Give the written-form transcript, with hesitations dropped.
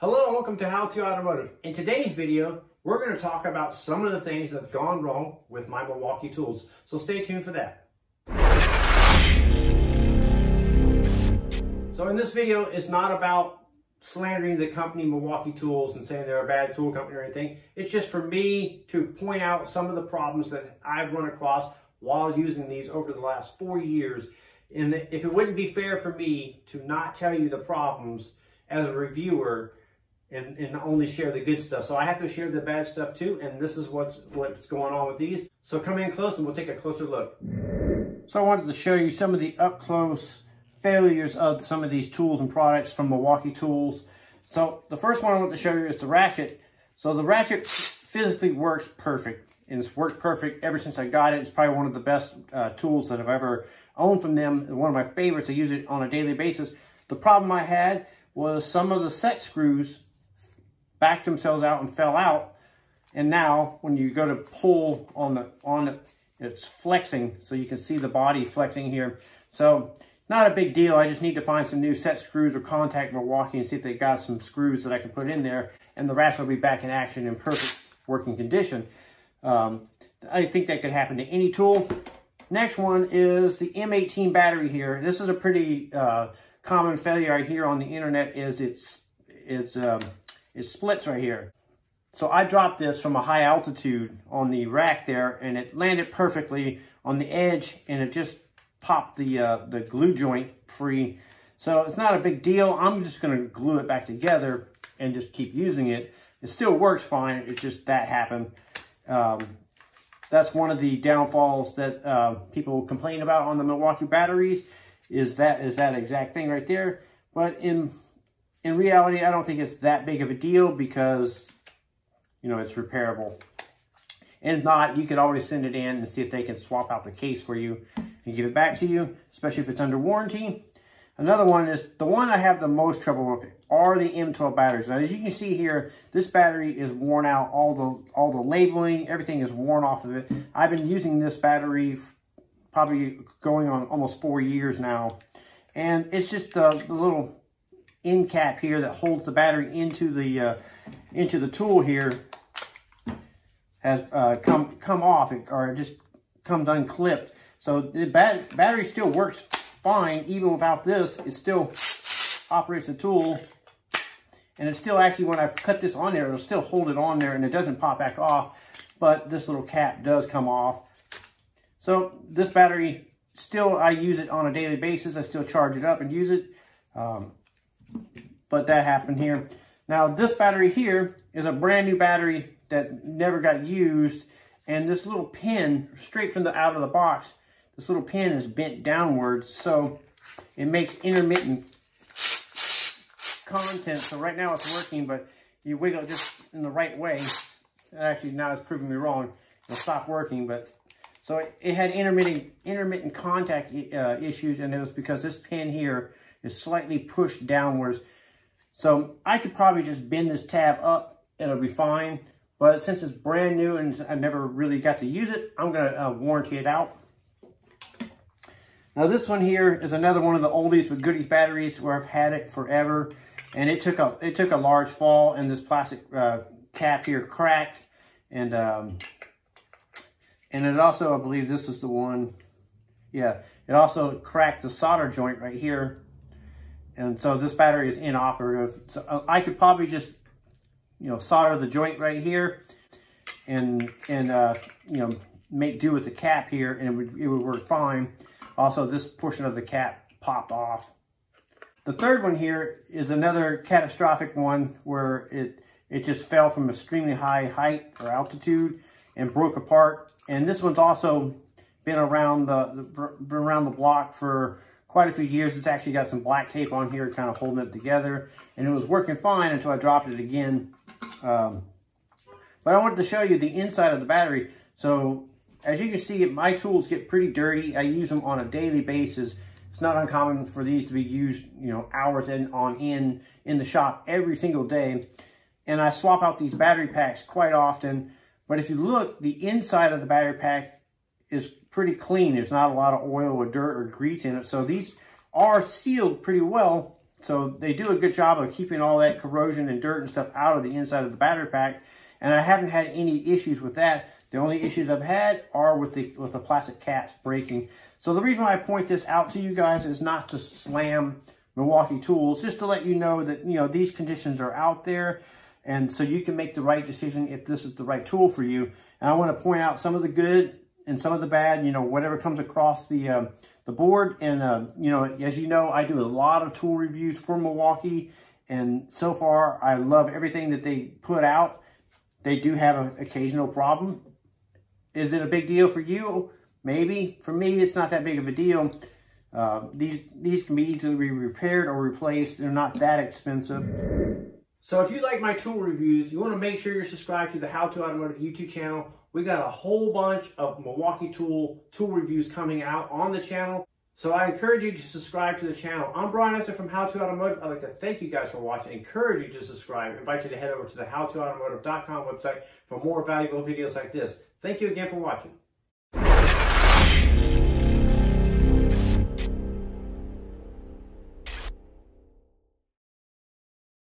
Hello and welcome to How To Automotive. In today's video, we're going to talk about some of the things that have gone wrong with my Milwaukee tools. So stay tuned for that. So in this video, it's not about slandering the company Milwaukee Tools and saying they're a bad tool company or anything. It's just for me to point out some of the problems that I've run across while using these over the last 4 years. And if it wouldn't be fair for me to not tell you the problems as a reviewer, and only share the good stuff. So I have to share the bad stuff too, and this is what's going on with these. So come in close and we'll take a closer look. So I wanted to show you some of the up-close failures of some of these tools and products from Milwaukee Tools. So the first one I want to show you is the ratchet. So the ratchet physically works perfect, and it's worked perfect ever since I got it. It's probably one of the best tools that I've ever owned from them. One of my favorites. I use it on a daily basis. The problem I had was some of the set screws backed themselves out and fell out, and now when you go to pull on it, it's flexing, so you can see the body flexing here. So not a big deal. I just need to find some new set screws or contact Milwaukee and see if they got some screws that I can put in there, and the ratchet will be back in action in perfect working condition. I think that could happen to any tool. Next one is the M18 battery here. This is a pretty common failure I hear on the internet. Is it splits right here. So I dropped this from a high altitude on the rack there, and it landed perfectly on the edge, and it just popped the glue joint free. So it's not a big deal. I'm just going to glue it back together and just keep using it. It still works fine. It's just that happened. That's one of the downfalls that people complain about on the Milwaukee batteries, is that exact thing right there. But in reality, I don't think it's that big of a deal because, you know, it's repairable. And if not, you could always send it in and see if they can swap out the case for you and give it back to you, especially if it's under warranty. Another one is, the one I have the most trouble with are the M12 batteries. Now, as you can see here, this battery is worn out. All the labeling, everything is worn off of it. I've been using this battery probably going on almost 4 years now. And it's just the little end cap here that holds the battery into the tool here has come off, or it just comes unclipped. So the battery still works fine even without this. It still operates the tool, and it's still actually, when I cut this on there, it'll still hold it on there and it doesn't pop back off, but this little cap does come off. So this battery, still I use it on a daily basis. I still charge it up and use it. But that happened here. Now this battery here is a brand new battery that never got used, and this little pin, straight from out of the box, this little pin is bent downwards, so it makes intermittent content. So right now it's working, but you wiggle it just in the right way. Actually, now it's proving me wrong. It'll stop working, but so it had intermittent contact issues, and it was because this pin here is slightly pushed downwards. So I could probably just bend this tab up, it'll be fine. But since it's brand new and I never really got to use it, I'm gonna warranty it out. Now this one here is another one of the oldies with goodies batteries where I've had it forever, and it took a large fall, and this plastic cap here cracked, and it also, I believe this is the one, yeah, it also cracked the solder joint right here. And so this battery is inoperative. So I could probably just, you know, solder the joint right here and you know, make do with the cap here, and it would work fine. Also, this portion of the cap popped off. The third one here is another catastrophic one where it just fell from extremely high height or altitude and broke apart. And this one's also been around the block for quite a few years. It's actually got some black tape on here kind of holding it together, and it was working fine until I dropped it again. But I wanted to show you the inside of the battery. So as you can see, my tools get pretty dirty. I use them on a daily basis. It's not uncommon for these to be used, you know, hours in the shop every single day. And I swap out these battery packs quite often. But if you look, the inside of the battery pack is pretty clean. There's not a lot of oil or dirt or grease in it. So these are sealed pretty well. So they do a good job of keeping all that corrosion and dirt and stuff out of the inside of the battery pack. And I haven't had any issues with that. The only issues I've had are with the plastic caps breaking. So the reason why I point this out to you guys is not to slam Milwaukee tools, just to let you know that, you know, these conditions are out there, and so you can make the right decision if this is the right tool for you. And I want to point out some of the good and some of the bad, you know, whatever comes across the board. And, you know, as you know, I do a lot of tool reviews for Milwaukee, and so far I love everything that they put out. They do have an occasional problem. Is it a big deal for you? Maybe. For me, it's not that big of a deal. These can be easily repaired or replaced. They're not that expensive. So if you like my tool reviews, you want to make sure you're subscribed to the How to Automotive YouTube channel. We got a whole bunch of Milwaukee tool reviews coming out on the channel. So I encourage you to subscribe to the channel. I'm Brian Esser from How to Automotive. I'd like to thank you guys for watching. Encourage you to subscribe. Invite you to head over to the howtoautomotive.com website for more valuable videos like this. Thank you again for watching.